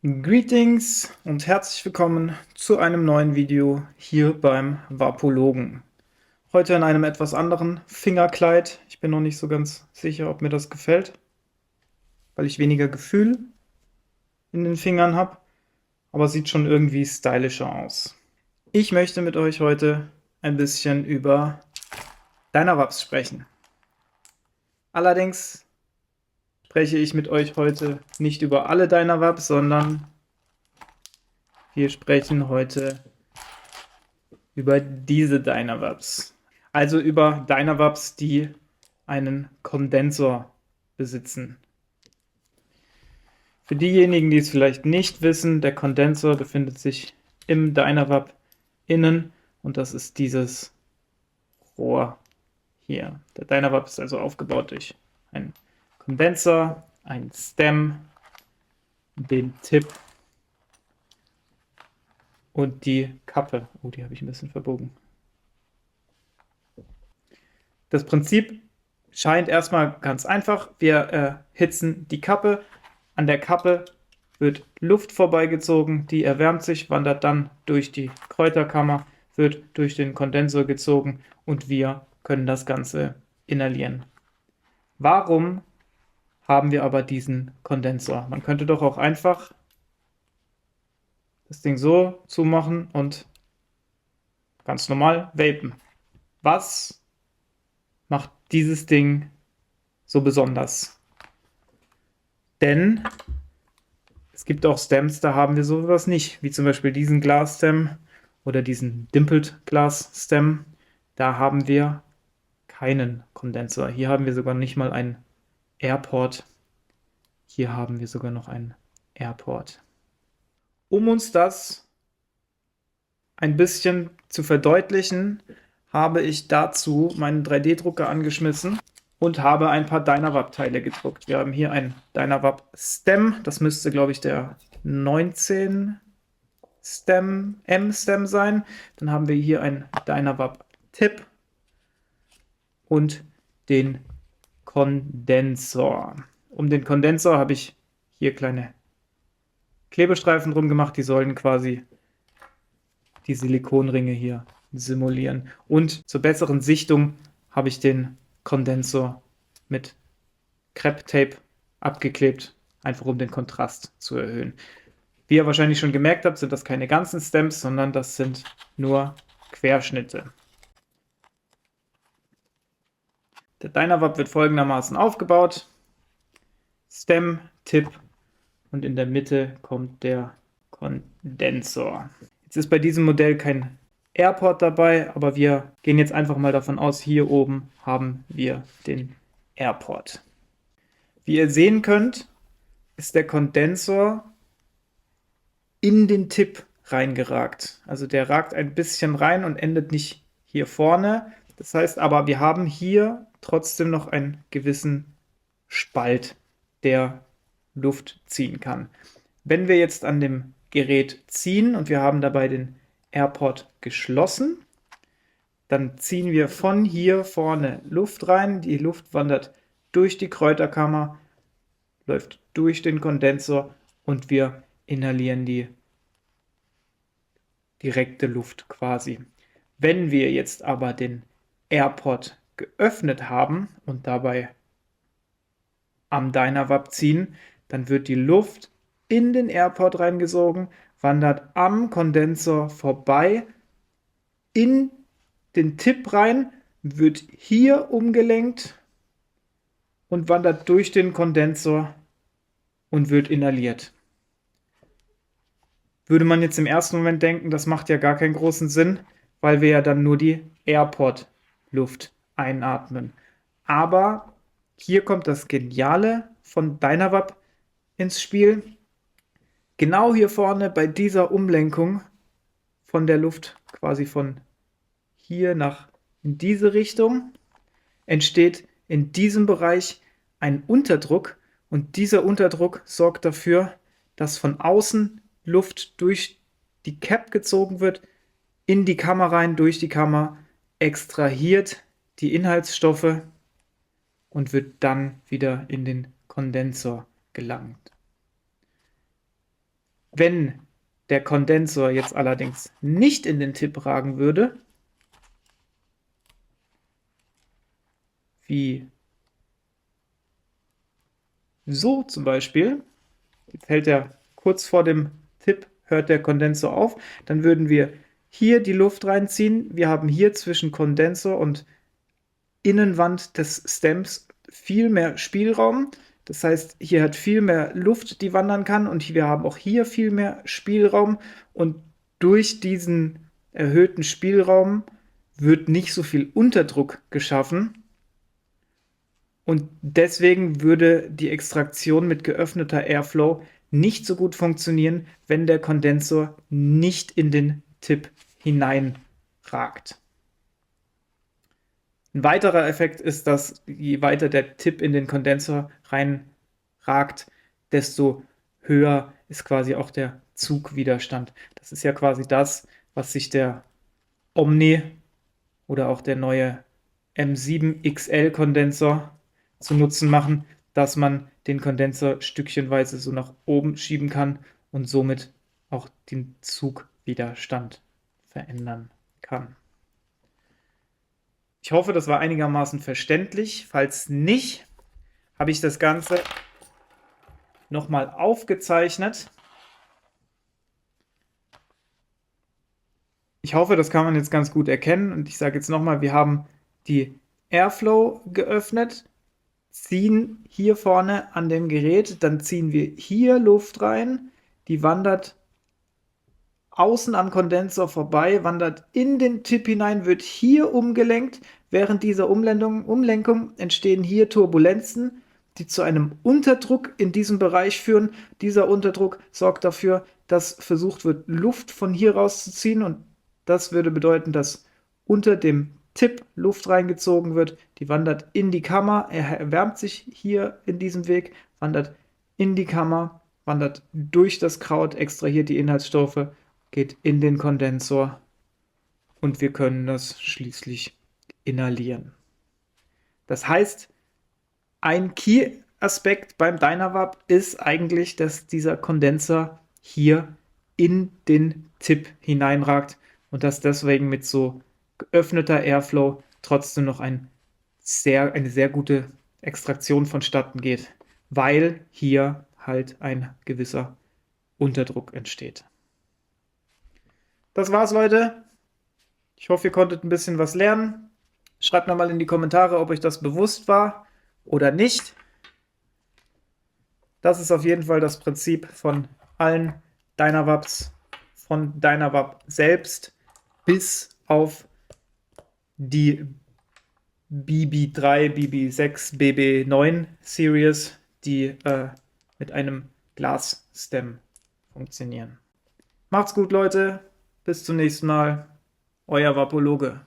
Greetings und herzlich willkommen zu einem neuen Video hier beim Vapologen. Heute in einem etwas anderen Fingerkleid. Ich bin noch nicht so ganz sicher, ob mir das gefällt, weil ich weniger Gefühl in den Fingern habe, aber sieht schon irgendwie stylischer aus. Ich möchte mit euch heute ein bisschen über Dynavaps sprechen. Allerdings spreche ich mit euch heute nicht über alle Dynavaps, sondern wir sprechen heute über diese Dynavaps. Also über Dynavaps, die einen Kondensor besitzen. Für diejenigen, die es vielleicht nicht wissen, der Kondensor befindet sich im Dynavap innen und das ist dieses Rohr hier. Der Dynavap ist also aufgebaut durch einen Kondensor, einen Stem, den Tip und die Kappe. Oh, die habe ich ein bisschen verbogen. Das Prinzip scheint erstmal ganz einfach. Wir erhitzen die Kappe. An der Kappe wird Luft vorbeigezogen, die erwärmt sich, wandert dann durch die Kräuterkammer, wird durch den Kondensor gezogen und wir können das Ganze inhalieren. Warum haben wir aber diesen Kondensor? Man könnte doch auch einfach das Ding so zumachen und ganz normal vapen. Was macht dieses Ding so besonders? Denn es gibt auch Stems, da haben wir sowas nicht, wie zum Beispiel diesen Glass-Stem oder diesen Dimpled Glass-Stem. Da haben wir keinen Kondensor. Hier haben wir sogar nicht mal einen Airport. Hier haben wir sogar noch einen Airport. Um uns das ein bisschen zu verdeutlichen, habe ich dazu meinen 3D-Drucker angeschmissen und habe ein paar Dynavap-Teile gedruckt. Wir haben hier ein Dynavap-Stem, das müsste, glaube ich, der 19 M-Stem sein. Dann haben wir hier ein Dynavap-Tip und den Kondensor. Um den Kondensor habe ich hier kleine Klebestreifen drum gemacht, die sollen quasi die Silikonringe hier simulieren. Und zur besseren Sichtung habe ich den Kondensor mit Crepe-Tape abgeklebt, einfach um den Kontrast zu erhöhen. Wie ihr wahrscheinlich schon gemerkt habt, sind das keine ganzen Stems, sondern das sind nur Querschnitte. Der Dynavap wird folgendermaßen aufgebaut. Stem, Tip und in der Mitte kommt der Kondensor. Jetzt ist bei diesem Modell kein Airport dabei, aber wir gehen jetzt einfach mal davon aus, hier oben haben wir den Airport. Wie ihr sehen könnt, ist der Kondensor in den Tip reingeragt. Also der ragt ein bisschen rein und endet nicht hier vorne. Das heißt aber, wir haben hier trotzdem noch einen gewissen Spalt, der Luft ziehen kann. Wenn wir jetzt an dem Gerät ziehen und wir haben dabei den Airport geschlossen, dann ziehen wir von hier vorne Luft rein. Die Luft wandert durch die Kräuterkammer, läuft durch den Kondensor und wir inhalieren die direkte Luft quasi. Wenn wir jetzt aber den Airport geöffnet haben und dabei am Dynavap ziehen, dann wird die Luft in den Airport reingesogen, wandert am Kondensor vorbei, in den Tip rein, wird hier umgelenkt und wandert durch den Kondensor und wird inhaliert. Würde man jetzt im ersten Moment denken, das macht ja gar keinen großen Sinn, weil wir ja dann nur die Airport-Luft einatmen. Aber hier kommt das Geniale von Dynavap ins Spiel. Genau hier vorne bei dieser Umlenkung von der Luft quasi von hier nach in diese Richtung entsteht in diesem Bereich ein Unterdruck und dieser Unterdruck sorgt dafür, dass von außen Luft durch die Cap gezogen wird, in die Kammer rein, durch die Kammer, extrahiert die Inhaltsstoffe und wird dann wieder in den Kondensor gelangt. Wenn der Kondensor jetzt allerdings nicht in den Tip ragen würde, wie so zum Beispiel, jetzt hält er kurz vor dem Tip, hört der Kondensor auf, dann würden wir hier die Luft reinziehen. Wir haben hier zwischen Kondensor und Innenwand des Stems viel mehr Spielraum. Das heißt, hier hat viel mehr Luft, die wandern kann, und wir haben auch hier viel mehr Spielraum, und durch diesen erhöhten Spielraum wird nicht so viel Unterdruck geschaffen, und deswegen würde die Extraktion mit geöffneter Airflow nicht so gut funktionieren, wenn der Kondensor nicht in den Tip hineinragt. Ein weiterer Effekt ist, dass je weiter der Tip in den Kondensor reinragt, desto höher ist quasi auch der Zugwiderstand. Das ist ja quasi das, was sich der Omni oder auch der neue M7 XL Kondensor zu Nutzen machen, dass man den Kondensor stückchenweise so nach oben schieben kann und somit auch den Zugwiderstand verändern kann. Ich hoffe, das war einigermaßen verständlich. Falls nicht, habe ich das Ganze nochmal aufgezeichnet. Ich hoffe, das kann man jetzt ganz gut erkennen, und ich sage jetzt nochmal, wir haben die Airflow geöffnet, ziehen hier vorne an dem Gerät, dann ziehen wir hier Luft rein, die wandert außen am Kondensor vorbei, wandert in den Tip hinein, wird hier umgelenkt. Während dieser Umlenkung entstehen hier Turbulenzen, die zu einem Unterdruck in diesem Bereich führen. Dieser Unterdruck sorgt dafür, dass versucht wird, Luft von hier rauszuziehen, und das würde bedeuten, dass unter dem Tip Luft reingezogen wird, die wandert in die Kammer, erwärmt sich hier in diesem Weg, wandert in die Kammer, wandert durch das Kraut, extrahiert die Inhaltsstoffe, geht in den Kondensor, und wir können das schließlich inhalieren. Das heißt, ein Key-Aspekt beim Dynavap ist eigentlich, dass dieser Kondensor hier in den Tip hineinragt und dass deswegen mit so geöffneter Airflow trotzdem noch eine sehr gute Extraktion vonstatten geht, weil hier halt ein gewisser Unterdruck entsteht. Das war's, Leute. Ich hoffe, ihr konntet ein bisschen was lernen. Schreibt mir mal in die Kommentare, ob euch das bewusst war oder nicht. Das ist auf jeden Fall das Prinzip von allen Dynavaps, von Dynavap selbst bis auf die BB3, BB6, BB9 Series, die mit einem Glas-Stem funktionieren. Macht's gut, Leute. Bis zum nächsten Mal. Euer Vapologe.